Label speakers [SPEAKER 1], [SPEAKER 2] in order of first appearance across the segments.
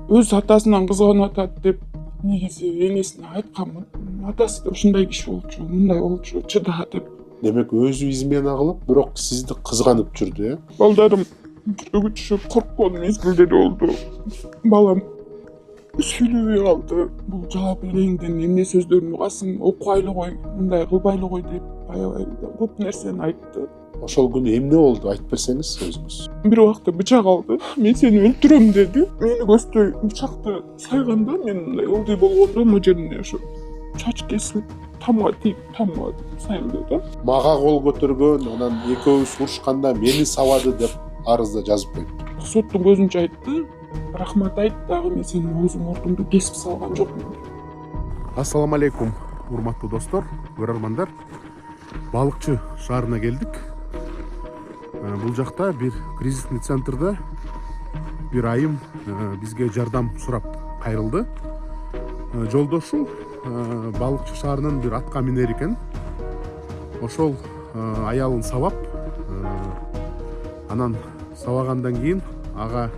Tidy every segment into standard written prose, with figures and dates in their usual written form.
[SPEAKER 1] өз атасынан кызганып атат деп негизи энесине айтканмын. Атасы да ушундай киши болчу, мындай болчу, чыда деп.
[SPEAKER 2] Демек өзү измена кылып, бирок сизди кызганып жүрдү,
[SPEAKER 1] Балдарым жүрөгү түшүп корккон мезгилдер болду. Балам сүйлөбөй калды. Бул жаап элеңден эмне сөздөрүн угасың, окубайлы кой, мындай кылбайлы кой деп аябай көп нерсени айтты.
[SPEAKER 2] Ошол күнү эмне болду, айтып берсеңиз өзүңүз.
[SPEAKER 1] Бир убакта бычак алды. Мен сени өлтүрөм деди. Мени көздөй бычакты сайганда мен мындай ылдый болгондо могу жерине ошо чач кесилип, тамга тийип, тамга сайылды да.
[SPEAKER 2] Мага кол көтөргөн, анан экөөбүз урушканда мени сабады деп арызда жазып коюптур.
[SPEAKER 1] Соттун көзүнчө айтты. Рахмат айт, дагы мен сенин оозуң мурдуңду кесип салган жокмун.
[SPEAKER 2] Ассаламу алейкум, урматтуу достор, көрөрмандар. Балыкчы шаарына келдик. Бул жакта бир кризисный центрда бир айым бизге жардам сурап кайрылды. Жолдошу Балыкчы шаарынын бир атка минер экен. Ошол аялын сабап, анан сабагандан кийин ага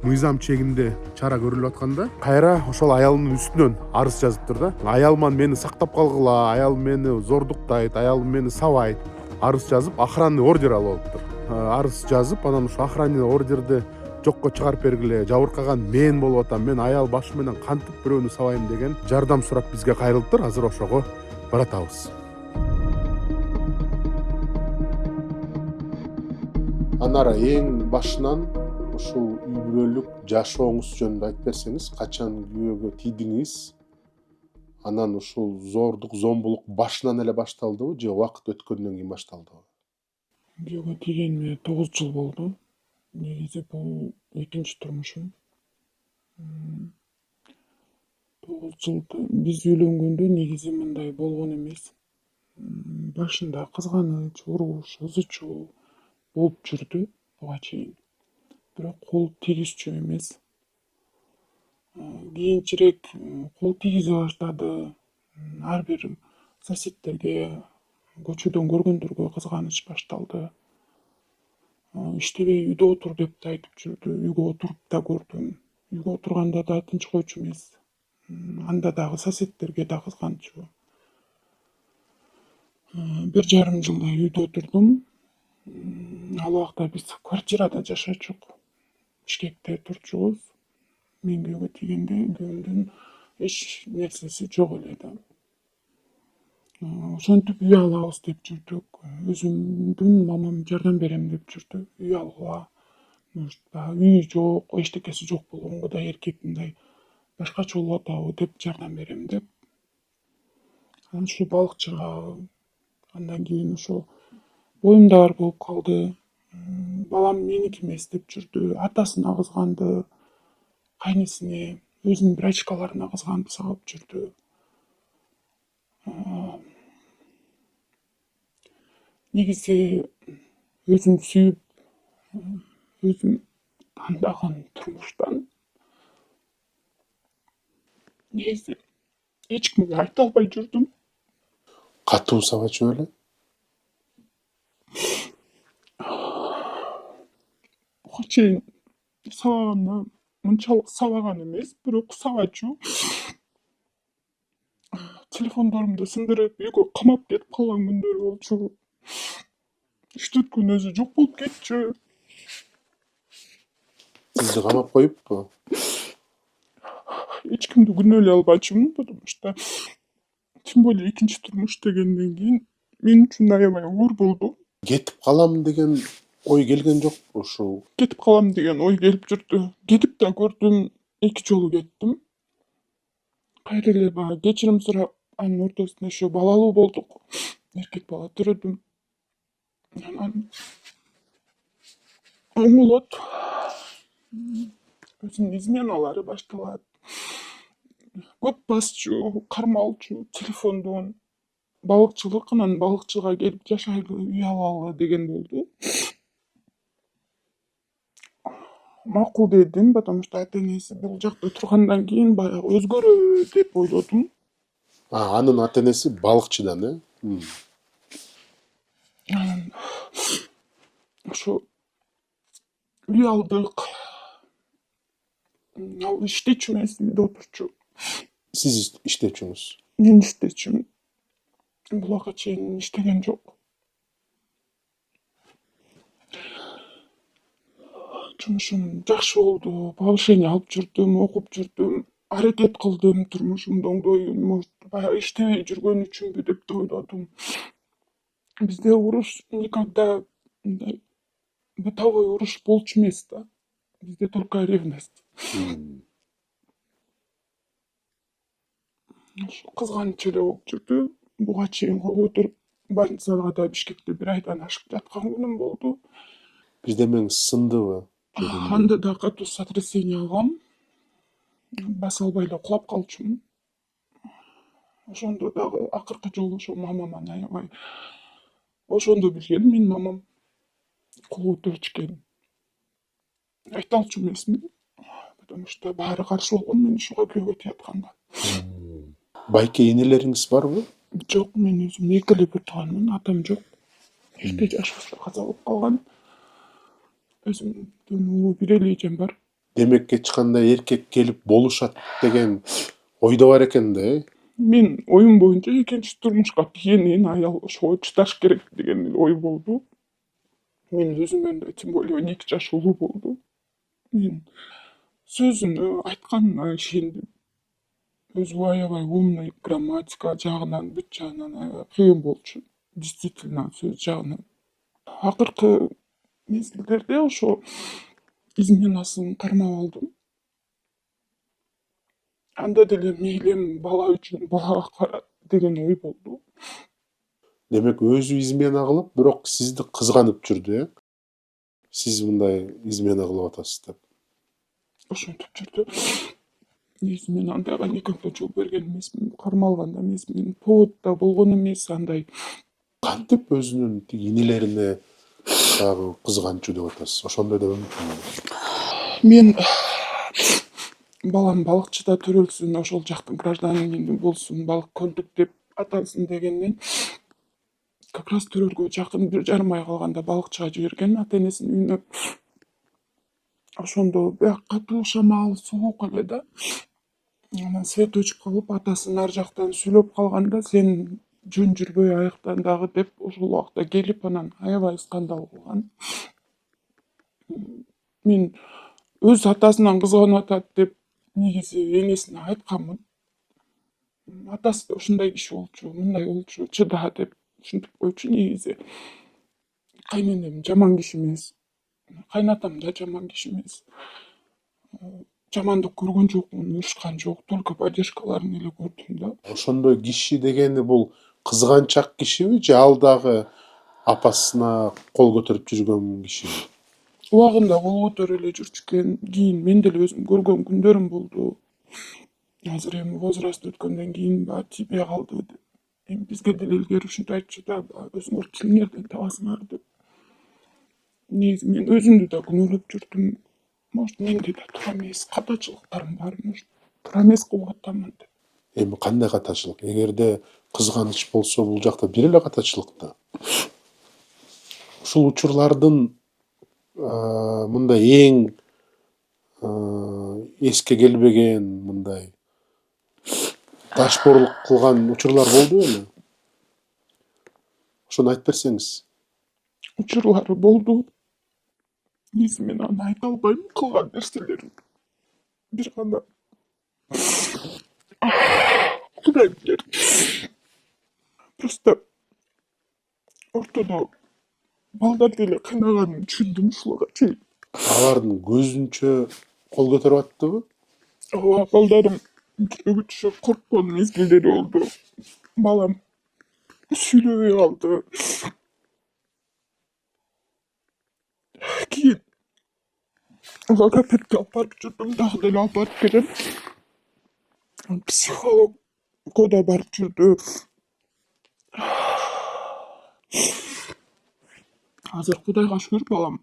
[SPEAKER 2] мыйзам чегинде чара көрүлүп атканда кайра ошол аялдын үстүнөн арыз жазыптыр да. Аялым мени сактап калгыла, аялым мени зордуктайт, аялым мени сабайт. Арыз жазып, охранный ордер алып алыптыр. Арыз жазып, анан ошо охранный ордерди жокко чыгарып бергиле, жабыркаган мен болуп атам, мен аял башы менен кантип бирөөнү сабайм деген жардам сурап бизге кайрылыптыр. Азыр ошого баратабыз. Анара эң башынан ушул үй бүлөлүк жашооңуз жөнүндө айтып берсеңиз, качан күйөөгө тийдиңиз? Анан ушул зордук, зомбулук башынан эле башталдыбы же убакыт өткөндөн кийин башталдыбы?
[SPEAKER 1] Күйөөгө тийгениме 9 жыл болду. Негизи бул экинчи турмушум. 9 жылда биз үйлөнгөндө негизи мындай болгон эмес. Башында кызганыч, уруш, ызы чуу болуп жүрдү буга чейин. Бирок кол тийгизчү эмес. Кийинчерээк кол тийгизе баштады. Ар бир соседтерге, көчөдөн көргөндөргө кызганыч башталды. Иштебей үйдө отур деп да айтып жүрдү. Үйгө отуруп да көрдүм. Үйгө отурганда да тынч койчу эмес. Анда дагы соседтерге да кызганчу. 1,5 жылдай үйдө отурдум. Ал убакта биз квартирада жашачук. Бишкекте турчубуз. Мен күйөөгө тийгенде күйөөмдүн эч нерсеси жок эле да. Ошентип үй алабыз деп жүрдүк. Өзүмдүн мамам жардам берем деп жүрдү. Үй алгыла. Может, үй жок, эчтекеси жок болгонго да эркек мындай башкача болуп атабы деп жардам берем деп. Анан ушу балыкчыга андан кийин ошо боюмда бар болуп калды. Балам меники эмес деп жүрдү. Атасына кызганды. Кайнесине, өзүнүн бир очкаларына кызганып сабап жүрдү. Негизи өзүм сүйүп, өзүм тандаган турмуштан негизи эч кимге айта албай жүрдүм.
[SPEAKER 2] Катуу сабачу беле?
[SPEAKER 1] Буга чейин сабаганда мынчалык сабаган эмес, бирок сабачу. Телефондорумду сындырып, үйгө камап кетип калган күндөр болчу. 3-4 күн өзү жок болуп кетчү.
[SPEAKER 2] Сизди камап коюппу?
[SPEAKER 1] Эч кимди күнөөлөй албачумун, потому что тем более экинчи турмуш дегенден кийин мен үчүн аябай оор болду.
[SPEAKER 2] Кетип калам деген ой келген жокпу ушул?
[SPEAKER 1] Кетип калам деген ой келип жүрдү. Кетип да көрдүм, 2 жолу кеттим. Кайра эле баягы кечирим сурап, анын ортосунда еще балалуу болдук. Эркек бала төрөдүм. Анан оңолот. Өзүнүн изменалары башталат. Көп басчу, кармалчу, телефондон. Балыкчылык, анан балыкчыга келип жашайлы, үй алалы деген болду. Макул дедим, потому что ата-энеси бул жакта тургандан кийин баягы өзгөрөбү деп ойлодум.
[SPEAKER 2] Анын ата-энеси балыкчыдан,
[SPEAKER 1] Анан ошо үй алдык. Ал иштечү эмес, үйдө отурчу.
[SPEAKER 2] Сиз иштечүңүз.
[SPEAKER 1] Мен иштечүмүн. Булага чейин иштеген жок. Жумушум жакшы болду. Повышение алып жүрдүм, окуп жүрдүм. Аракет кылдым турмушумду оңдоюун. Может, баягы иштебей жүргөн үчүнбү деп да ойлодум. Бизде уруш никогда мындай бытовой уруш болчу эмес да. Бизде только ревность. Ошо кызганыч эле болуп жүрдү. Буга чейин кол көтөрүп больницага да Бишкекте бир айдан ашык жаткан күнүм болду.
[SPEAKER 2] Бирдемеңиз сындыбы?
[SPEAKER 1] Анда да катуу сотрясение алгам. Баса албай эле кулап калчумун. Ошондо дагы акыркы жолу ошо мамаман аябай. Ошондо билгем менин мамам кол көтөрүч экенин. Айта алчу эмесмин. Потому что баары каршы болгон мен ушуга күйөөгө тиятканга.
[SPEAKER 2] Байке энелериңиз барбы?
[SPEAKER 1] Жок, мен өзүм эки эле бир тууганмын, атам жок. Эрте жашыбызда каза болуп калган. Өзүмдүн улуу бир эле эжем бар.
[SPEAKER 2] Демек эч кандай эркек келип болушат деген ойдо бар экен да, э?
[SPEAKER 1] Мен оюм боюнча экинчи турмушка кийинен аял ошого чыдаш керек деген эле ой болду. Мен өзүмөн да тем более 12 жаш улуу болду. Мен сөзүнө айтканына ишендим. Өзү аябай умный, грамматика жагынан, бүт жагынан аябай кыйын болчу. Действительно сөз жагынан. Акыркы мезгилдерде ошо изменасын кармап алдым. Анда деле мейлим бала үчүн балага карат деген ой болду.
[SPEAKER 2] Демек өзү измена кылып, бирок сизди кызганып жүрдү, э? Сиз мындай измена кылып атасыз деп.
[SPEAKER 1] Ошентип жүрдү. Мен андайга никогда жол берген эмесмин, кармалган да эмесмин, повод да болгон эмес андай.
[SPEAKER 2] Кантип өзүнүн тиги инелерине дагы кызганчу деп атасыз? Ошондой да мүмкүнбү?
[SPEAKER 1] Мен балам балыкчыда төрөлсүн, ошол жактын гражданини болсун, балык көлдүктеп аталсын дегенден как раз төрөлгө жакын 1,5 ай калганда балыкчыга жиберген ата энесинин үйүнө. Ошондо бияк катуу шамал, суук эле да. Анан свет өчүп калып, атасын ар жактан сүйлөп калганда, сен жөн жүрбөй аяктан дагы деп ошол убакта келип анан аябай скандал кылган. Мен өз атасынан кызганып атат деп негизи энесине айтканмын. Атасы да ушундай киши болчу, мындай болчу, чыда деп ушинтип койчу негизи. Кайненем жаман киши эмес. Кайнатам да жаман киши эмес. Жамандык көргөн жокмун, урушкан жок, только поддержкаларын эле көрдүм да.
[SPEAKER 2] Ошондой киши дегени бул кызганчак кишиби же ал дагы апасына кол көтөрүп жүргөн кишиби?
[SPEAKER 1] Убагында кол көтөрүп эле жүрчү экен. Кийин мен деле өзүм көргөн күндөрүм болду. Азыр эми возраст өткөндөн кийин баягы тийбей калды деп. Эми бизге деле илгери ушинтип айтчу да, өзүңөр тилиңерден табасыңар деп. Негизи мен өзүмдү да күнөөлөп жүрдүм. Может, менде да туура эмес катачылыктарым бар, может, туура эмес кылып атамын деп.
[SPEAKER 2] Эми кандай катачылык? Эгерде кызганыч болсо, бул жакта бир эле катачылык да. Ушул учурлардын мындай эң эске келбеген мындай ташборлук кылган учурлар болду беле? Ошону айтып берсеңиз.
[SPEAKER 1] Учурлары болду. Негизи мен аны айта албайм, кылган нерселерин. Бир гана Кудай билет. Просто ортодо балдар деле кыйнаганын түшүндүм ушулга чейин.
[SPEAKER 2] Алардын көзүнчө кол көтөрүп аттыбы?
[SPEAKER 1] Ооба, балдарым жүргүчү корккон мезгилдери болду. Балам сүйлөбөй калды. Кийин логопедке алып барып жүрдүм, дагы деле алып барып берем. Психологко да барып жүрдү. Азыр Кудайга шүгүр балам,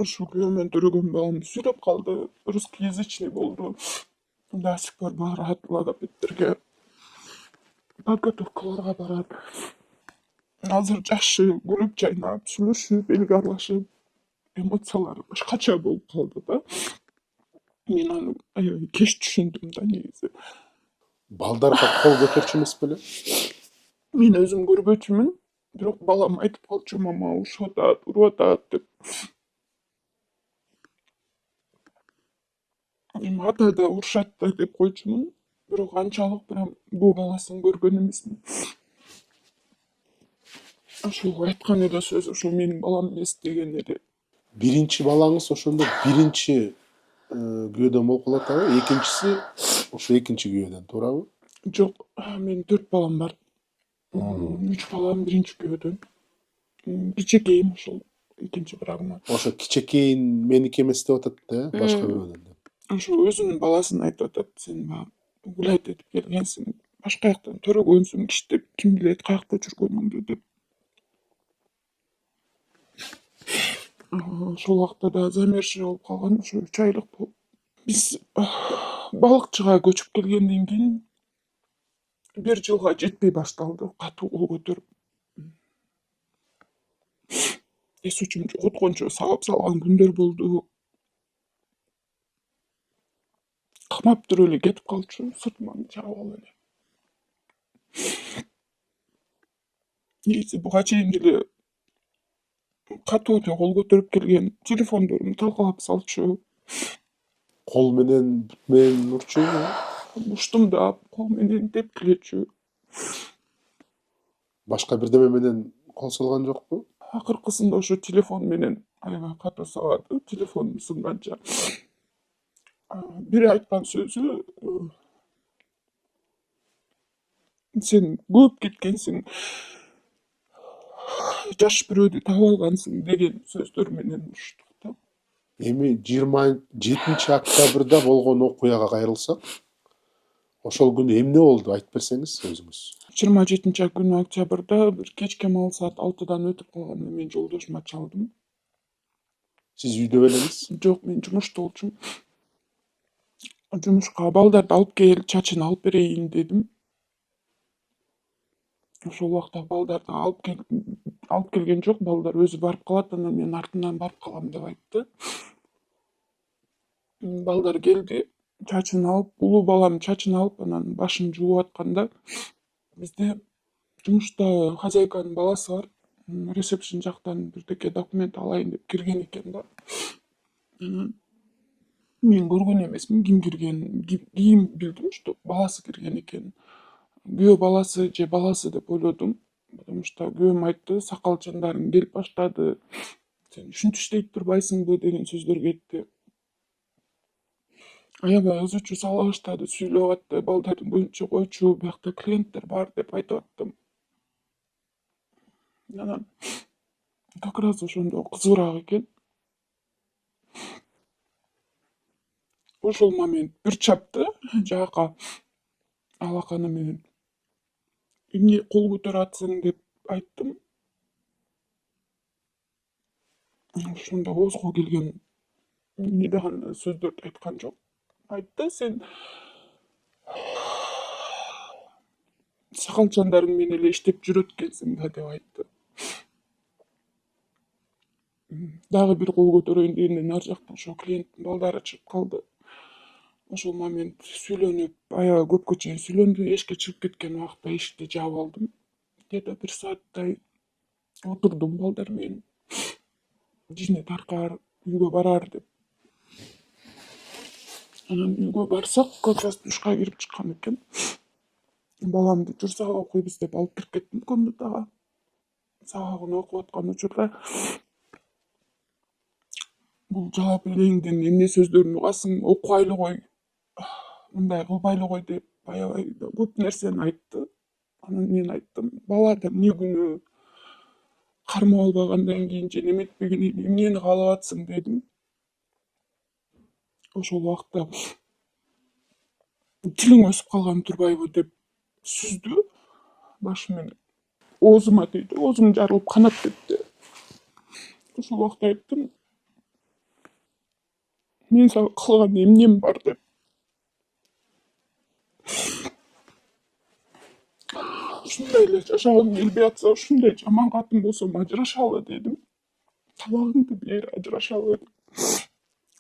[SPEAKER 1] ушу күйөөмөн төрөгөн балам сүйлөп калды, русскоязычный болду. До сих пор барат логопедтерге, подготовкаларга барат. Азыр жакшы күлүп жайнап, сүйлөшүп, элге аралашып, эмоциялары башкача болуп калды да. Мен аны аябай кеч түшүндүм да негизи.
[SPEAKER 2] Балдарга кол көтөрчү эмес беле?
[SPEAKER 1] Мен өзүм көрбөчүмүн. Бирок балам айтып калчу, мама урушуп атат, уруп атат деп. Эми ата да урушат да деп койчумун. Бирок анчалык прям бул баласын көргөн эмесмин. Ошол айткан эле сөз ошол менин балам эмес деген эле.
[SPEAKER 2] Биринчи балаңыз ошондо биринчи күйөөдөн болуп калат абы, экинчиси ошо экинчи күйөөдөн, туурабы?
[SPEAKER 1] Жок, менин 4 балам бар. 3 балам биринчи күйөөдөн. Кичекейим ошол экинчи брагыман.
[SPEAKER 2] Ошо кичекейин меники эмес деп атат да, башка бирөөнөн деп.
[SPEAKER 1] Ошо өзүнүн баласын айтып атат. Сен баягы гулять этип келгенсиң, башка жактан төрөгөнсүң, иштеп, ким билет каякта жүргөнүңдү деп. Ошол убакта да замерзший болуп калган, ошо 3 айлык болуп. Биз балыкчыга көчүп келгенден кийин 1 жылга жетпей башталды катуу кол көтөрүп. Эс учум жоготкончо сабап салган күндөр болду. Камап туруп эле кетип калчу, сыртыман чагып алып эле. Негизи буга чейин деле катуу эле кол көтөрүп келген, телефондорун талкалап салчу.
[SPEAKER 2] Кол менен, бут менен урчубу?
[SPEAKER 1] Уштум да кол менен тепкилечү.
[SPEAKER 2] Башка бирдеме менен кол салган жокпу?
[SPEAKER 1] Акыркысында ошо телефон менен аябай катуу сабады, телефонум сынганча. Бири айткан сөзү, сен көп кеткенсиң, жаш бирөөдү таап алгансың деген сөздөр менен уруштук да.
[SPEAKER 2] Эми 27 октябрда болгон окуяга кайрылсак, ошол күнү эмне болду, айтып берсеңиз өзүңүз.
[SPEAKER 1] 27 күнү октябрда бир кечке мал саат 6-дан өтүп калганда мен жолдошума чалдым.
[SPEAKER 2] Сиз үйдө белеңиз?
[SPEAKER 1] Жок, мен жумушта болчумун. Жумушка балдарды алып кел, чачын алып берейин дедим. Ошол убакта балдарды алып келген жок, балдар өзү барып калат, анан мен артынан барып калам деп айтты. Балдар келди, чачын алып, улуу балам чачын алып, анан башын жууп атканда бизде жумушта хозяйканын баласы бар. Ресепшн жактан бирдеке документ алайын деп кирген экен да. Мен көргөн эмесмин ким киргенин, кийин билдим, что баласы кирген экен. Күйөө баласы же баласы деп ойлодум, потому что күйөөм айтты, сакалчандарың келип баштады, сен ушинтип иштей турбайсыңбы деген сөздөр кетти. Аябай ыз чуу сала баштады, сүйлөп атты, балдардын көзүнчө койчу, биякта клиенттер бар деп айтып аттым. Анан как раз ошондо кызыгыраак экен. Ошол момент бир чапты жака алаканы менен. Эмне кол көтөрүп атсың деп айттым. Ошондо оозго келген эмне гана сөздөрдү айткан жок. Айтты, сен сакалчандарың менен эле иштеп жүрөт экенсиң да деп айтты. Дагы бир кол көтөрөйүн дегенден ары жактан ошо клиенттин балдары чыгып калды. Ошол момент сүйлөнүп, аябай көпкө чейин сүйлөндү. Эшикке чыгып кеткен убакта эшикти жаап алдым. Где-то 1 сааттай отурдум балдар менен. Жине таркаар, үйгө бараар деп. Анан үйгө барсак, как раз душка кирип чыккан экен. Баламды жүр сабак окуйбуз деп алып кирип кеттим комнатага. Сабагын окуп аткан учурда бул жалап элеңдин эмне сөздөрүн угасың, окубай эле кой, мындай кылбай эле кой деп аябай көп нерсени айтты. Анан мен айттым, балада эмне күнөө, кармап албагандан кийин же неметпегенен кийин эмнени каалап атсың дедим. Ошол убакта тилиң өсүп калган турбайбы деп сүздү башы менен. Оозума тийди, оозум жарылып канап кетти. Ошол убакта айттым, мен сага кылган эмнем бар деп. Ушундай эле жашагым келбей атса, ушундай жаман катын болсом ажырашалы дедим. Талагыңды бер, ажырашалы.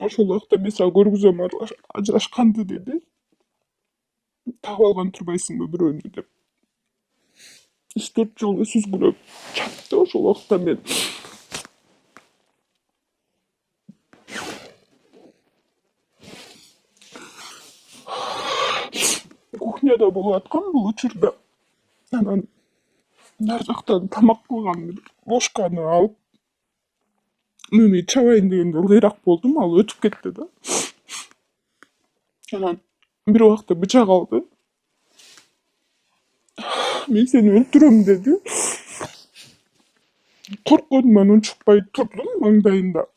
[SPEAKER 1] ошол убакта мен сага көргүзөм ажырашканды деди. Таап алган турбайсыңбы бирөөнү деп. 3-4 жылга сүзгүлөп чапты ошол убакта мен. Кухняда болуп аткан бул учурда. Анан нар жактан тамак кылган бир ложканы алып мени чабайын дегенде ылдыйраак болдум, ал өтүп кетти да. Анан бир убакта бычак алды. Мен сени өлтүрөм деди. Коркконуман унчукпай турдум маңдайында.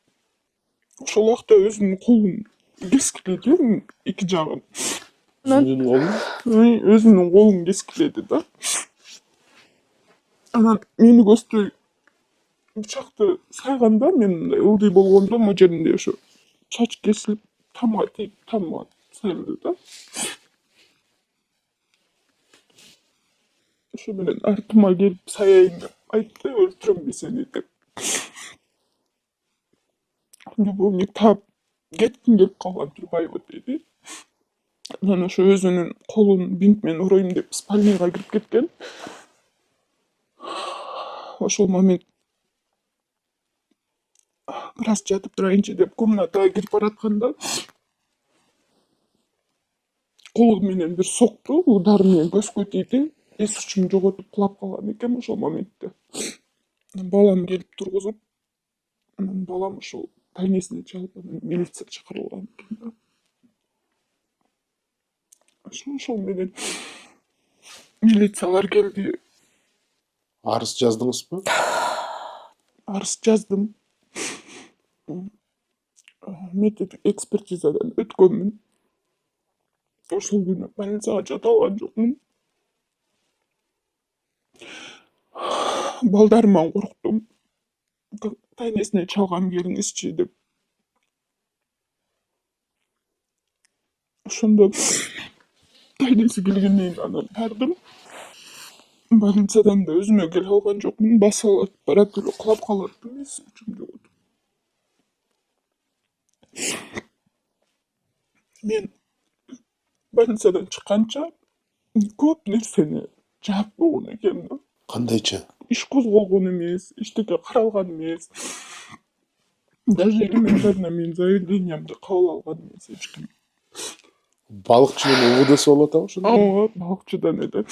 [SPEAKER 1] Ошол убакта өзүнүн колун кескиледи эки жагын.
[SPEAKER 3] Өзүнүн колун
[SPEAKER 1] Өзүнүн колун кескиледи да. Анан мени көздөй бычакты сайганда мен мындай ылдый болгондо могу жеримде ошо чач кесилип тамга тийип тамга сайылды да. Ошо менен артыма келип саяйын деп айтты, өлтүрөм мен сени деп. Любовник таап кеткиң келип калган турбайбы деди. Анан ошо өзүнүн колун бинт менен уроюм деп спальныйга кирип кеткен. Ошол момент бир аз жатып турайынчы деп комнатага кирип баратканда колу менен бир сокту, удары менен көзгө тийди. Эс учумду жоготуп кулап калган экен ошол моментте. Балам келип тургузуп, анан балам ошол больницага чалып, анан милиция чакырылган экен да. Ошол менен милициялар келди.
[SPEAKER 3] арыз жаздыңызбы?
[SPEAKER 1] Арыз жаздым. Метод экспертизадан өткөнмүн. Ошол күнү больницага жата алган жокмун. Балдарыман корктум. Тайнесине чалган келиңизчи деп. Ошондо тайнеси келгенден кийин анан бардым. Больницадан да өзүмө келе алган жокмун. Басып барат эле кулап калаттым, эс учумду жоготуп. Мен больницадан чыкканча көп нерсени жаап болгон экенмин да.
[SPEAKER 3] Кандайча?
[SPEAKER 1] Иш козголгон эмес, эчтеке каралган эмес. Даже элементарно менин заявлениямды кабыл алган эмес эч ким.
[SPEAKER 3] Балыкчынын УВДсы болуп атабы ошондо?
[SPEAKER 1] Ооба, балыкчыдан эле.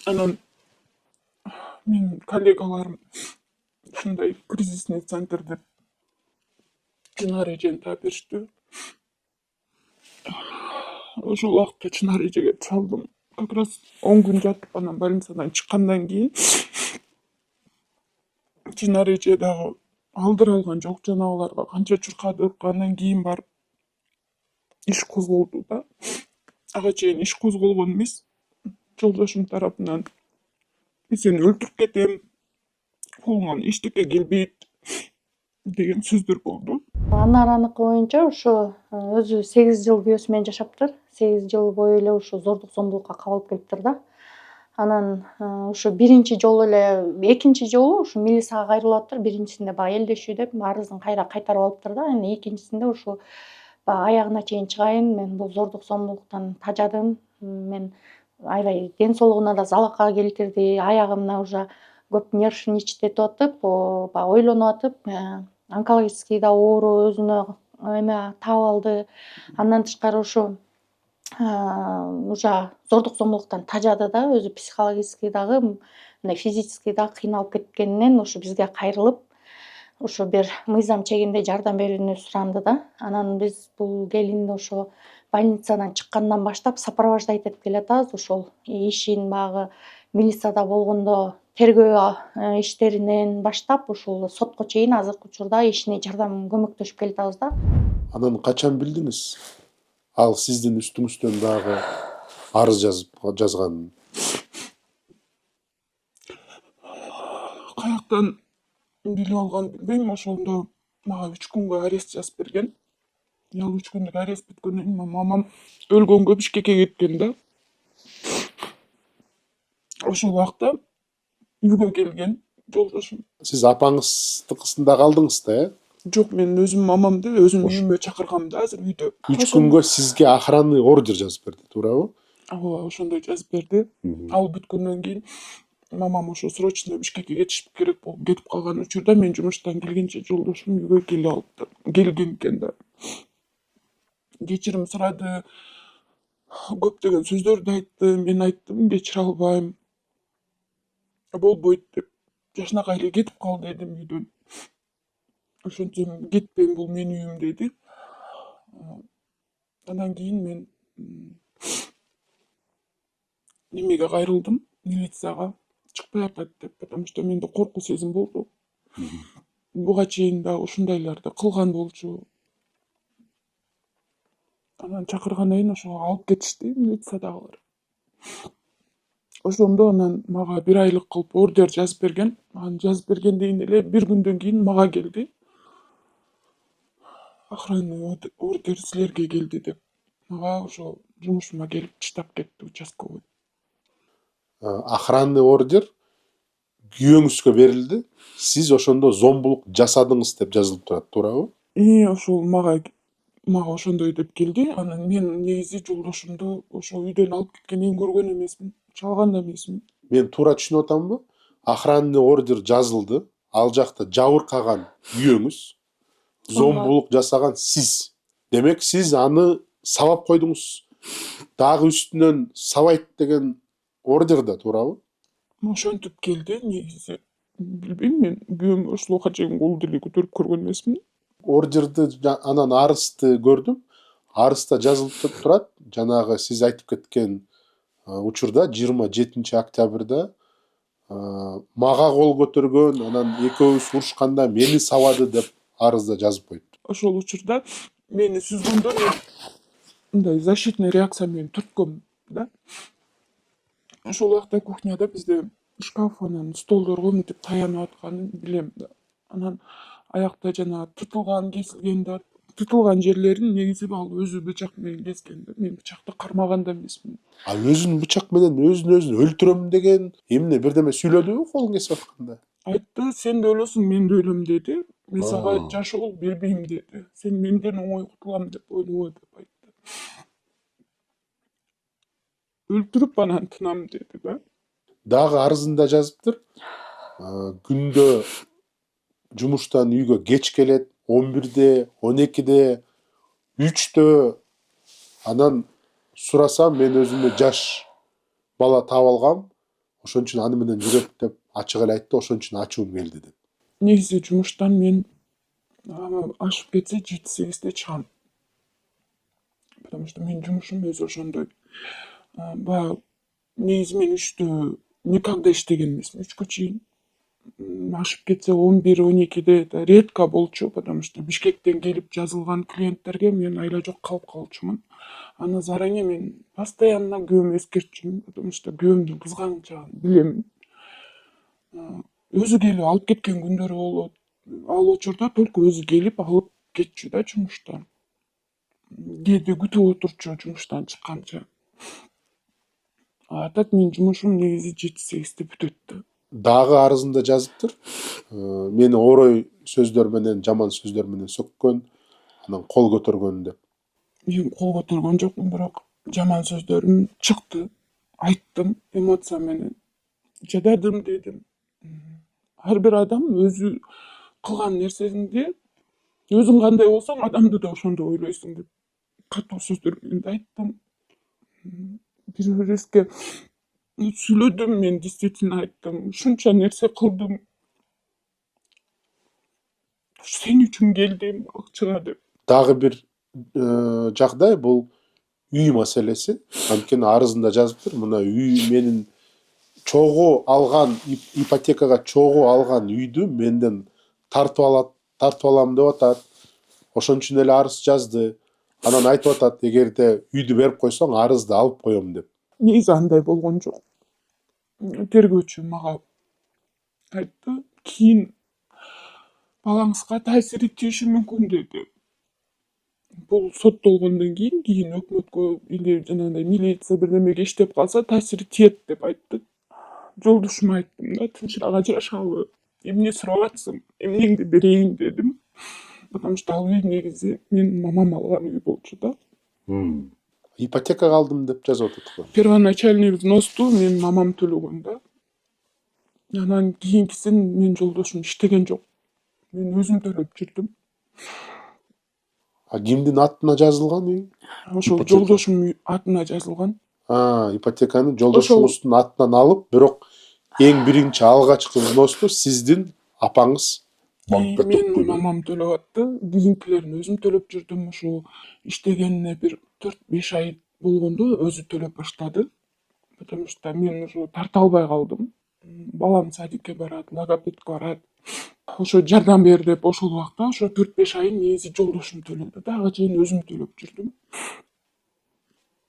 [SPEAKER 1] Анан менин коллегаларым ушундай кризисный центр деп Чынар эжени таап беришти. Ошол убакта Чынар эжеге чалдым. Как раз 10 күн жатып анан больницадан чыккандан кийин Чынар эже дагы алдыра алган жок жанагыларга канча чуркадык, андан кийин барып иш козголду да. Ага чейин иш козголгон эмес. Жолдошум тарапынан мен сени өлтүрүп кетем, колуңан эчтеке келбейт деген сөздөр болду.
[SPEAKER 4] Анараныкы боюнча ушу өзү 8 жыл күйөөсү менен жашаптыр. 8 жыл бою эле ушу зордук зомбулукка кабылып келиптир да. Анан ушу биринчи жолу эле, экинчи жолу ушу милицияга кайрылыптыр. Биринчисинде баягы элдешүү деп арызын кайра кайтарып алыптыр да. Эми экинчисинде ушу баягы аягына чейин чыгайын, мен бул зордук зомбулуктан тажадым. Мен аябай ден соолугуна да залалга келтирди. Аягымда уже көп нервничать этип атып, баягы ойлонуп атып, онкологический да оору өзүнө эме таап алды. Андан тышкары ушу уже зордук зомбулуктан тажады да, өзү психологический дагы, мындай физический дагы кыйналып кеткенинен ушу бизге кайрылып, ушу бир мыйзам чегинде жардам берүүнү суранды да. Анан биз бул келинди ошо больницадан чыккандан баштап сопровождать этип келатабыз. Ошол ишин баягы милицияда болгондо тергөө иштеринен баштап ушул сотко чейин азыркы учурда ишине жардам көмөктөшүп келатабыз да.
[SPEAKER 3] Анан качан билдиңиз? Ал сиздин үстүңүздөн дагы арыз жазганын.
[SPEAKER 1] Каяктан билип алган билбейм, ошондо мага 3 күнгө арест жазып берген. Ал 3 күндүк арест бүткөндөн кийин мамам өлгөнгө Бишкекке кеткен да. Ошол убакта үйгө келген жолдошум.
[SPEAKER 3] Сиз апаңыздыкысында калдыңыз да, э?
[SPEAKER 1] Жок, мен өзүм мамамды өзүм үйүмө чакыргам да азыр үйдө.
[SPEAKER 3] 3 күнгө сизге охранный ордер жазып берди, туурабы?
[SPEAKER 1] Ооба, ошондой жазып берди. Ал бүткөндөн кийин мамам ошо срочно Бишкекке кетишип керек болуп кетип калган учурда мен жумуштан келгенче жолдошум үйгө келип алыптыр. Келген экен да. Кечирим сурады, көптөгөн сөздөрдү айтты. Мен айттым, кечире албайм, болбойт деп. Жашынакай эле кетип кал дедим үйдөн. Ошентсем кетпейм, бул менин үйүм деди. Андан кийин мен немеге кайрылдым, милицияга. Чыкпай атат деп, потому что менде коркуу сезим болду. Буга чейин да ушундайларды кылган болчу. Анан чакыргандан кийин ошо алып кетишти милициядагылар. Ошондо анан мага 1 айлык кылып ордер жазып берген. Анан жазып бергенден эле 1 күндөн кийин мага келди. Охранный ордер силерге келди деп. Мага ошо жумушума келип чыдап кетти участковый.
[SPEAKER 3] Охранный ордер күйөөңүзгө берилди. Сиз ошондо зомбулук жасадыңыз деп жазылып турат, туурабы?
[SPEAKER 1] Ошол мага ошондой деп келди. Анан мен негизи жолдошумду ошо үйдөн алып кеткенден көргөн эмесмин, чалган да эмесмин.
[SPEAKER 3] Мен туура түшүнүп атамбы? Охранный ордер жазылды. Ал жакта жабыркаган күйөөңүз, зомбулук жасаган сиз. Демек сиз аны сабап койдуңуз. Дагы үстүнөн сабайт деген ордер да, туурабы?
[SPEAKER 1] Ошентип келди негизи. Билбейм, мен күйөөмө ушулга чейин кол деле көтөрүп көргөн эмесмин.
[SPEAKER 3] Ордерди анан арызды көрдүм. Арызда жазылып турат, жанагы сиз айтып кеткен учурда 27 октябрда мага кол көтөргөн, анан экөөбүз урушканда мени сабады деп арызда жазып коюп.
[SPEAKER 1] Ошол учурда мени сүзгөндө мен мындай защитный реакция менен түрткөм да. Ошол убакта кухняда бизде шкаф анан столдорго мынтип таянып атканын билем да. Анан аякта жана тытылган, кесилген да, тытылган жерлерин негизи ал өзү бычак менен кескен да. Мен бычакты кармаган да эмесмин.
[SPEAKER 3] А өзүн бычак менен өзүн өлтүрөм деген эмне бирдеме сүйлөдүбү колун кесип атканда?
[SPEAKER 1] Айтты, сен да өлөсүң, мен да өлөм деди. Мен сага жашоо бербейм деди. Сен менден оңой кутулам деп ойлобо деп айтты. Өлтүрүп анан тынам деди да.
[SPEAKER 3] Дагы арызында жазыптыр. Күндө жумуштан үйгө кеч келет, 11-де, 12-де, 3-тө. Анан сурасам, мен өзүмө жаш бала таап алгам. Ошон үчүн аны менен жүрөт деп ачык эле айтты. Ошон үчүн ачуум келди деп.
[SPEAKER 1] Негизи жумуштан мен ашып кетсе 7-8-де чыгам. Потому что менин жумушум өзү ошондой. Баягы негизи мен 3-тө никогда иштеген эмесмин, 3кө чейин. Ашып кетсе 11-12-де да редко болчу, потому что Бишкектен келип жазылган клиенттерге мен айла жок калып калчумун. Аны заранее мен постоянно күйөөмө эскертчүмүн, потому что күйөөмдүн кызганычын билем. Өзү келип алып кеткен күндөрү болот. Ал учурда только өзү келип алып кетчү да жумуштан. Кээде күтүп отурчу жумуштан чыкканча. А так менин жумушум негизи 7-8-де бүтөт да.
[SPEAKER 3] Дагы арызында жазыптыр. Мени орой сөздөр менен, жаман сөздөр менен сөккөн, анан кол көтөргөн деп.
[SPEAKER 1] Мен кол көтөргөн жокмун, бирок жаман сөздөрүм чыкты. Айттым эмоция менен. Жададым дедим. Ар бир адам өзү кылган нерсесинде өзүң кандай болсоң, адамды да ошондой ойлойсуң деп катуу сөздөр менен айттым. Бири-бирибизге сүйлөдүм, мен действительно айттым. Ушунча нерсе кылдым. Сен үчүн келдим акчага деп.
[SPEAKER 3] Дагы бир жагдай бул үй маселеси. Анткени арызында жазыптыр, мына үй менин чогуу алган, ипотекага чогуу алган үйдү менден тартып алам деп атат. Ошон үчүн эле арыз жазды. Анан айтып атат, эгерде үйдү берип койсоң, арызды алып коем деп.
[SPEAKER 1] Негизи андай болгон жок. Тергөөчү мага айтты, кийин балаңызга таасири тийиши мүмкүн деди. Бул соттолгондон кийин өкмөткө или жанагындай милиция бирдемеге иштеп калса таасири тиет деп айтты. Жолдошума айттым да, тынчыраак ажырашалы, эмне сурап атсың, эмнеңди берейин дедим. Потому что ал үй негизи менин мамам алган үй болчу да.
[SPEAKER 3] Ипотекага алдым деп жазып атат го.
[SPEAKER 1] Первоначальный взносту менин мамам төлөгөн да. Анан кийинкисин менин жолдошум иштеген жок. Мен өзүм төлөп жүрдүм.
[SPEAKER 3] А кимдин атына жазылган үй?
[SPEAKER 1] Ошол
[SPEAKER 3] Ипотека.
[SPEAKER 1] жолдошум атына жазылган.
[SPEAKER 3] Ипотеканы жолдошуңуздун атынан алып, бирок эң биринчи алгачкы взносту сиздин апаңыз
[SPEAKER 1] Менин мамам төлөп атты. Кийинкилерин өзүм төлөп жүрдүм. Ошо иштегенине бир 4-5 ай болгондо өзү төлөп баштады. Потому что мен уже тарта албай калдым. Балам садикке барат, логопедке барат. Ошо жардам бер деп ошол убакта ошо 4-5 айын негизи жолдошум төлөдү да, ага чейин өзүм төлөп жүрдүм.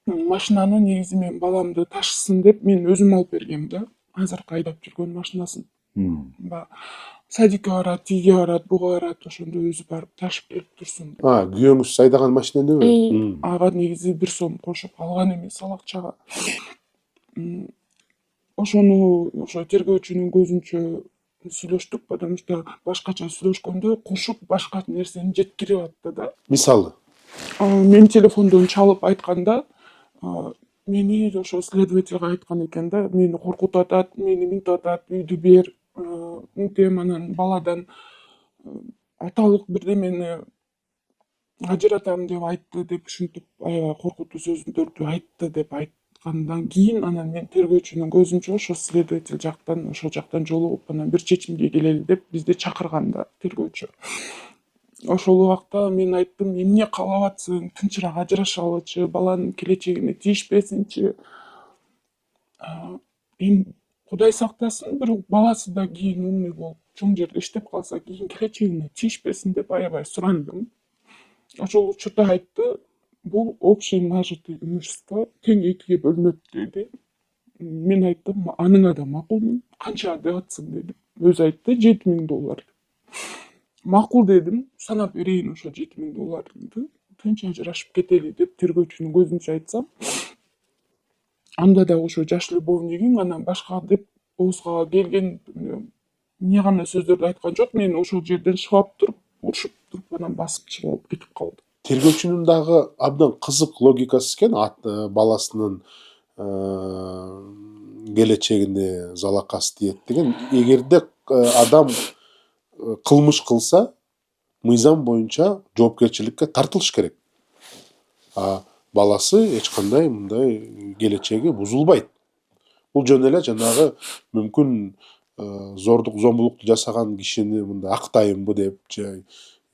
[SPEAKER 1] Машинаны негизи мен баламды ташысын деп мен өзүм алып бергем да. Азыркы айдап жүргөн машинасын. Баягы садикке барат, тиге барат, буга барат, ошондо өзү барып ташып келип турсун деп.
[SPEAKER 3] күйөөңүз айдаган машина эме?
[SPEAKER 1] Ага негизи 1 сом кошуп алган эмес ал акчага. Ошону ошо тергөөчүнүн көзүнчө сүйлөштүк, потому что башкача сүйлөшкөндө кошуп башка нерсени жеткирип атты да.
[SPEAKER 3] Мисалы,
[SPEAKER 1] Мен телефондон чалып айтканда, мени ошо следовательга айткан экен да, мени коркутуп атат, мени мынтип атат, үйдү бер, мынтем, анан баладан аталык бирдемени ажыратам деп айтты деп ушинтип аябай коркутуу сөздөрдү айтты деп айткандан кийин анан мен тергөөчүнүн көзүнчө ошо следователь жактан ошол жактан жолугуп анан бир чечимге келели деп бизди чакырган да тергөөчү. Ошол убакта мен айттым, эмне каалап атсың, тынчыраак ажырашалычы, баланын келечегине тийишпесинчи. Эми Кудай сактасын, бирок баласы да кийин умный болуп чоң жерде иштеп калса, кийин келечегине тийишпесин деп аябай сурандым. Ошол учурда айтты, бул общий нажитый имущество тең экиге бөлүнөт деди. Мен айттым, аныңа да макулмун, канча деп атсың дедим. Өзү айтты, $7,000. Макул дедим, санап берейин ошо $7,000. Тынч ажырашып кетели деп тергөөчүнүн көзүнчө айтсам, анда да ошо жаш любовнигиң анан башка деп оозга келген эмне гана сөздөрдү айткан жок. Мен ошол жерден чыгып алып туруп, урушуп туруп анан басып чыгып алып кетип калды.
[SPEAKER 3] тергөөчүнүн дагы абдан кызык логикасы экен, баласынын келечегине залакасы тиет деген. Эгерде адам кылмыш кылса, мыйзам боюнча жоопкерчиликке тартылыш керек. А баласы эч кандай мындай келечеги бузулбайт. Бул жөн эле жанагы мүмкүн зордук зомбулукту жасаган кишини мындай актайынбы деп же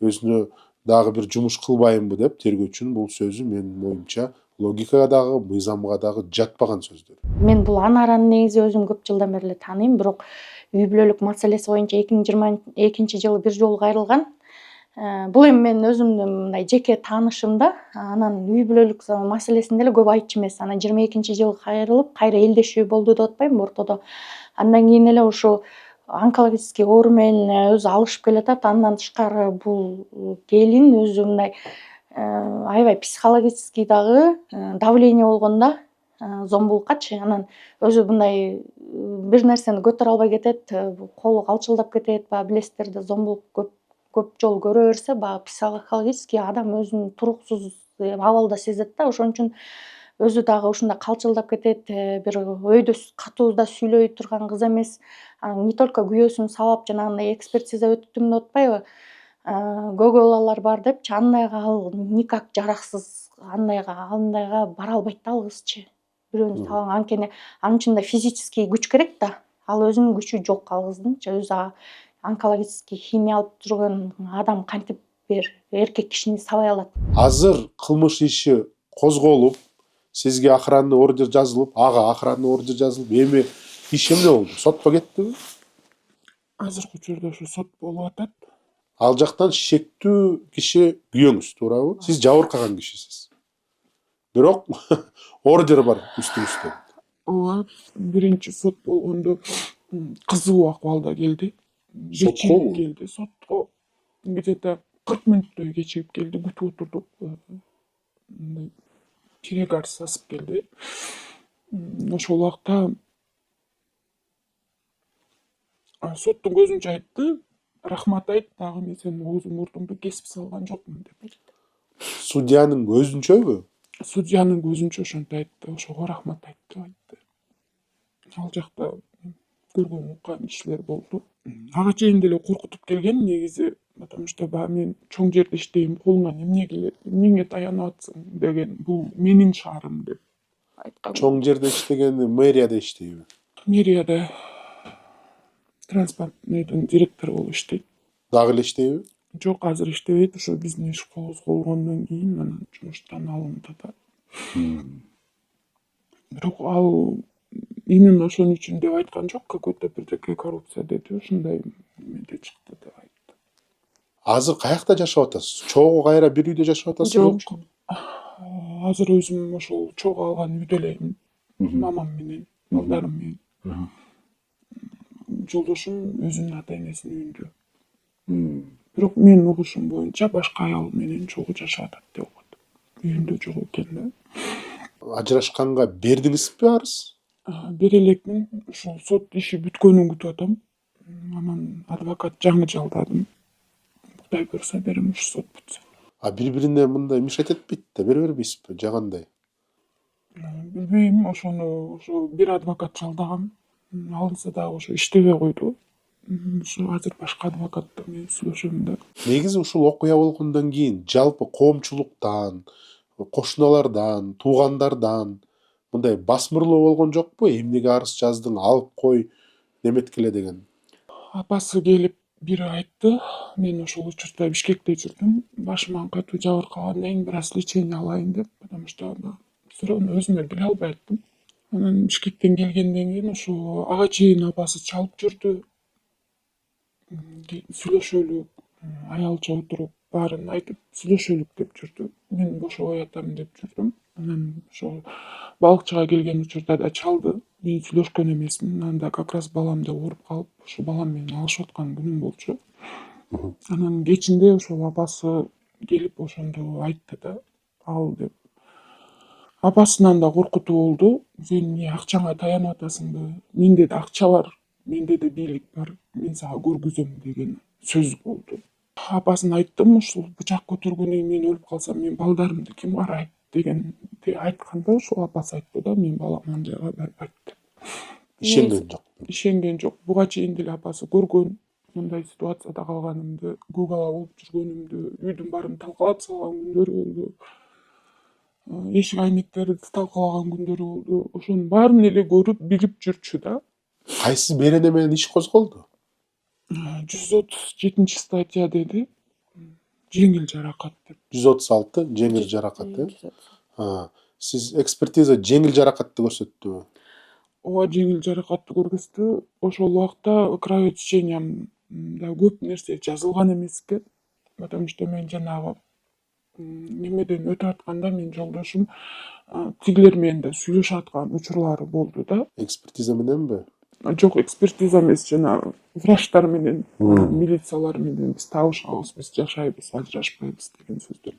[SPEAKER 3] өзүнө дагы бир жумуш кылбайынбы деп тергөөчүнүн бул сөзү менин оюмча логикага дагы мыйзамга дагы жатпаган сөздөр.
[SPEAKER 4] Мен бул анараны негизи өзүм көп жылдан бери эле тааныйм, бирок үй бүлөлүк маселеси боюнча 2022 жылы бир жолу кайрылган. Бул эми менин өзүмдүн мындай жеке таанышым да. Анан үй бүлөлүк маселесинде эле көп айтчу эмес. Анан 22 жылы кайрылып, кайра элдешүү болду деп атпайм ортодо. Андан кийин эле ушу онкологический оору менен өзү алышып келатат. Андан тышкары бул келин өзү мындай аябай психологический дагы давление болгон да, зомбулуккачы. Анан өзү мындай бир нерсени көтөрө албай кетет, колу калчылдап кетет, баягы билесиздер да, зомбулук көп жолу көрө берсе, баягы психологический адам өзүн туруксуз абалда сезет да. Ошон үчүн өзү дагы ушундай калчылдап кетет, бир өйдө катуу да сүйлөй турган кыз эмес. Не только күйөөсүн сабап жанагындай экспертиза өттүм деп атпайбы, көк балалар бар депчи, андайга ал никак жараксыз, андайга бара албайт да ал кызчы. Бирөөнү сабаган, анткени анын үчүн да физический күч керек да. Ал өзүнүн күчү жок ал кыздыңчы, өзү онкологический химия алып жүргөн адам кантип бир эркек кишини сабай алат?
[SPEAKER 3] Азыр кылмыш иши козголуп, сизге охранный ордер жазылып, ага охранный ордер жазылып, эми иш эмне болду? Сотко кеттиби?
[SPEAKER 1] Азыркы учурда ошо сот болуп атат.
[SPEAKER 3] Ал жактан шектүү киши күйөөңүз, туурабы? Сиз жабыркаган кишисиз. Бирок ордер бар үстүңүздө.
[SPEAKER 1] Ооба, биринчи сот болгондо кызуу акыбалда келди.
[SPEAKER 3] Соткобу?
[SPEAKER 1] Келди, сотко где-то 40 мүнөттөй кечигип келди, күтүп отурдук. Мындай перегард сасып келди. Ошол убакта соттун көзүнчө айтты, рахмат айт, дагы мен сенин оозуң мурдуңду кесип салган жокмун деп айтты.
[SPEAKER 3] Судьянын өзүнчөбү?
[SPEAKER 1] Судьянын көзүнчө ошентип айтты, ошого рахмат айт деп айтты. Ал жакта көргөн уккан кишилер болду. Ага чейин деле коркутуп келген негизи, потому что баягы мен чоң жерде иштейм, колуңан эмне келет, эмнеңе таянып атсың деген, бул менин шаарым деп айткан.
[SPEAKER 3] Чоң жерде иштегени мэрияда иштейби?
[SPEAKER 1] Мэрияда транспортныйдын директору болуп иштейт.
[SPEAKER 3] Дагы эле иштейби?
[SPEAKER 1] Жок, азыр иштебейт, ошо биздин иш козголгондон кийин анан жумуштан алынды да. Бирок ал именно ошон үчүн деп айткан жок, какой-то бирдеке коррупция деди, ушундай эмеде чыкты деп айтты.
[SPEAKER 3] Азыр каякта жашап атасыз? Чогуу кайра бир үйдө жашап атасызбы?
[SPEAKER 1] Жок, азыр өзүм ошол чогуу алган үйдө элемин, мамам менен, балдарым менен. Жолдошум өзүнүн ата энесинин үйүндө. Бирок менин угушум боюнча башка аял менен чогуу жашап атат деп угат. Үйүндө жок экен да.
[SPEAKER 3] Ажырашканга бердиңизби арыз?
[SPEAKER 1] Бере элекмин, ушул сот иши бүткөнүн күтүп атам. Анан адвокат жаңы жалдадым. Кудай буйруса берем ушу сот бүтсө.
[SPEAKER 3] А бири-бирине мындай мешать этпейт да, бере бербейсизби? Жагандай.
[SPEAKER 1] Билбейм, ошо бир адвокат жалдагам. Алынса дагы ошо иштебей койду. Ошо азыр башка адвокатты менен сүйлөшөм да.
[SPEAKER 3] Негизи ушул окуя болгондон кийин жалпы коомчулуктан, кошуналардан, туугандардан мындай басмырлоо болгон жокпу? Эмнеге арыз жаздың, алып кой, неметкиле деген.
[SPEAKER 1] Апасы келип бири айтты, мен ошол учурда Бишкекте жүрдүм. Башыман катуу жабыркагандан кийин бир аз лечение алайын деп, потому что суроону өзүм эле биле албай аттым. Анан Бишкектен келгенден кийин ошо ага чейин апасы чалып жүрдү. Сүйлөшөлү, аялча отуруп, баарын айтып сүйлөшөлүк деп жүрдү. Мен бошобой атам деп жүрдүм. Анан ошо балыкчыга келген учурда да чалды. Мен сүйлөшкөн эмесмин. Анда как раз баламды ооруп калып, ошо балам менен алышып аткан күнүм болчу. Анан кечинде ошол апасы келип ошондо айтты да, ал деп. Апасынан да коркутуу болду. Сен эмне акчаңа таянып атасыңбы? Менде да акча бар, менде да бийлик бар, мен сага көргүзөм деген сөз болду. Апасына айттым, ушул бычак көтөргөндөн кийин мен өлүп калсам, менин балдарымды ким карайт дегенди айтканда, ошол апасы айтты да, менин балам ан жака барбайт деп.
[SPEAKER 3] Ишенген жок.
[SPEAKER 1] Ишенген жок. Буга чейин деле апасы көргөн мындай ситуацияда калганымды, көк ала болуп жүргөнүмдү, үйдүн баарын талкалап салган күндөрү болду. Эшик айнектерди талкалаган күндөрү болду. Ошонун баарын эле көрүп, билип жүрчү да.
[SPEAKER 3] Кайсы берене менен иш козголду?
[SPEAKER 1] 137 статья деди. Жеңил жаракат деп.
[SPEAKER 3] 136 жеңил жаракат, Сиз экспертиза жеңил жаракатты көрсөттүбү?
[SPEAKER 1] Ооба, жеңил жаракатты көргөздү. Ошол убакта краевой течениямда көп нерсе жазылган эмес экен. Потому что мен жанагы немеден өтүп атканда менин жолдошум тигилер менен да сүйлөшүп аткан учурлары болду да.
[SPEAKER 3] Экспертиза мененби?
[SPEAKER 1] Жок, экспертиза эмес, жанагы врачтар менен, милициялар менен биз табышабыз, биз жашайбыз, ажырашпайбыз деген сөздөр.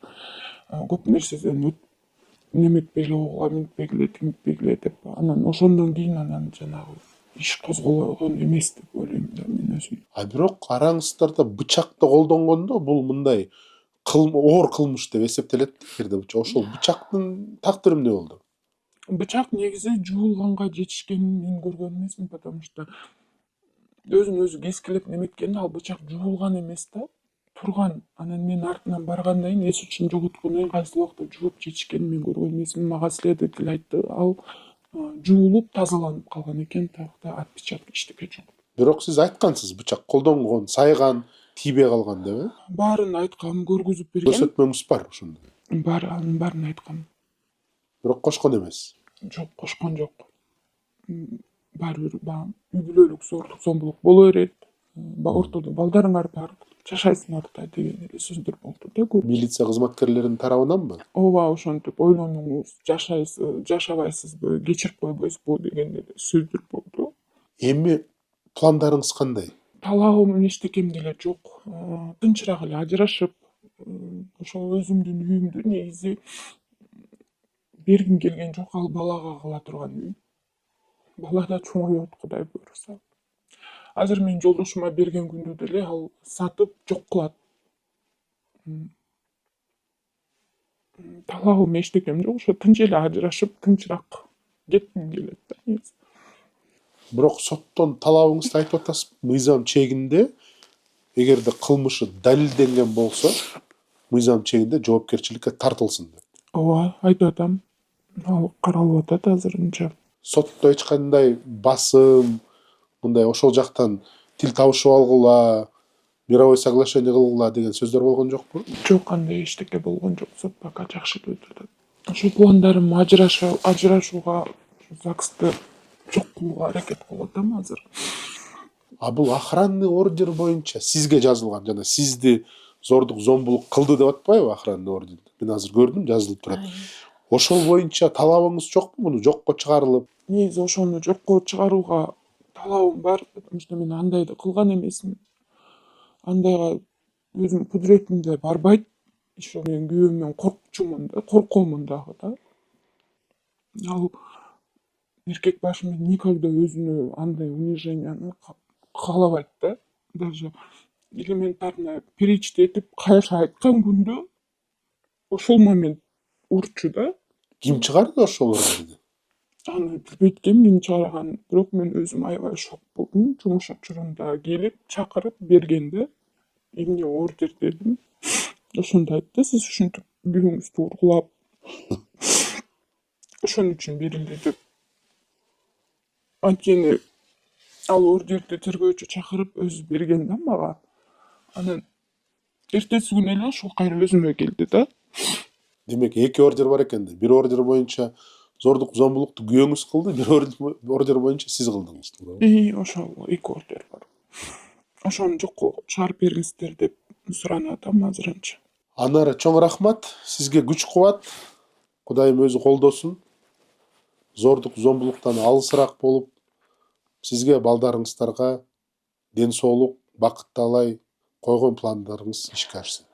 [SPEAKER 1] Көп нерседен неметпей эле ооба минтпей эле деп. Анан ошондон кийин анан жанагы иш козголгон эмес деп ойлойм да мен өзүм.
[SPEAKER 3] Бирок караңыздарда бычакты колдонгондо бул мындай оор кылмыш деп эсептелет эгерде ошол бычактын тактыры эмне болду?
[SPEAKER 1] Бычак негизи жуулганга жетишкенин мен көргөн эмесмин, потому что өзүн өзү кескилеп неметкен, ал бычак жуулган эмес да, турган. Анан мен артынан баргандан кийин эс учун жоготкондон кийин кайсы убакта жууп жетишкенин мен көргөн эмесмин. Мага следователь айтты, ал жуулуп тазаланып калган экен, тагы отпечаток эчтеке жок.
[SPEAKER 3] Бирок сиз айткансыз бычак колдонгон, сайган, тийбей калган деп,
[SPEAKER 1] Баарын айткам, көргүзүп берген.
[SPEAKER 3] Көрсөтмөңүз бар ошондо?
[SPEAKER 1] Анын баарын айткам.
[SPEAKER 3] Бирок кошкон эмес.
[SPEAKER 1] Жок, кошкон жок. Баары бир үй бүлөлүк зордук зомбулук боло берет. Ортодо балдарыңар бар, жашайсыңар да деген эле сөздөр болду да көп.
[SPEAKER 3] Милиция кызматкерлеринин тарабынан
[SPEAKER 1] Ооба, ошентип ойлонуңуз, жашабайсызбы, кечирип койбойсузбу деген эле сөздөр болду.
[SPEAKER 3] Эми пландарыңыз кандай?
[SPEAKER 1] Талабым эчтекем деле жок. Тынчыраак эле ажырашып, ошол өзүмдүн үйүмдү негизи бергим келген жок, ал балага кала турган үй. Бала да чоңойот, Кудай буйруса. азыр менин жолдошума берген күндө деле ал сатып жок кылат. Талабым эчтекем жок, ошо тынч эле ажырашып тынчыраак кетким келет да негизи.
[SPEAKER 3] Бирок соттон талабыңызды айтып атасызбы. Мыйзам чегинде эгерде кылмышы далилденген болсо, мыйзам чегинде жоопкерчиликке тартылсын деп.
[SPEAKER 1] Ооба, айтып атам. Ал каралып атат азырынча.
[SPEAKER 3] Сотто эч кандай басым, мындай ошол жактан тил табышып алгыла, мировой соглашение кылгыла деген сөздөр болгон жокпу?
[SPEAKER 1] Жок, андай эчтеке болгон жок. Сот пока жакшы эле өтүп атат. Ошо пландарым ажырашууга ЗАГСты жок кылууга аракет кылып атам азыр.
[SPEAKER 3] А бул охранный ордер боюнча сизге жазылган жана сизди зордук зомбулук кылды деп атпайбы охранный ордер? Мен азыр көрдүм, жазылып турат. Ошол боюнча талабыңыз жокпу муну жокко чыгарылып?
[SPEAKER 1] Негизи ошону жокко чыгарууга талабым бар, потому что мен андайды кылган эмесмин. Андайга өзүм кудуретимде барбайт. Ошо менин күйөөмөн коркчумун да, коркомун дагы да. Ал эркек башы менен никогда өзүнө андай униженияны каалабайт да. Даже элементарно перечить этип кайшы айткан күндө ошол момент урчу да.
[SPEAKER 3] Ким чыгарды ошол ордерди?
[SPEAKER 1] Аны билбейт экенмин ким чыгарганын, бирок мен өзүм аябай шок болдум. Жумуш учурунда келип чакырып бергенде эмне ордер дедим. Ошондо айтты, сиз ушинтип күйөөңүздү ургулап ошон үчүн берилди деп. Анткени ал ордерди тергөөчү чакырып өзү берген да мага. Анан эртеси күнү эле ошол кайра өзүмө келди да.
[SPEAKER 3] Демек эки ордер бар экен да. Бир ордер боюнча зордук зомбулукту күйөөңүз кылды, бир ордер боюнча сиз кылдыңыз, туурабы?
[SPEAKER 1] Ошол эки ордер бар. Ошону жокко чыгарып бериңиздер деп суранып атам азырынча.
[SPEAKER 3] Анары чоң рахмат, сизге күч кубат. Кудайым өзү колдосун. Зордук зомбулуктан алысыраак болуп, сизге балдарыңыздарга ден соолук, бакыт таалай, койгон пландарыңыз ишке ашсын.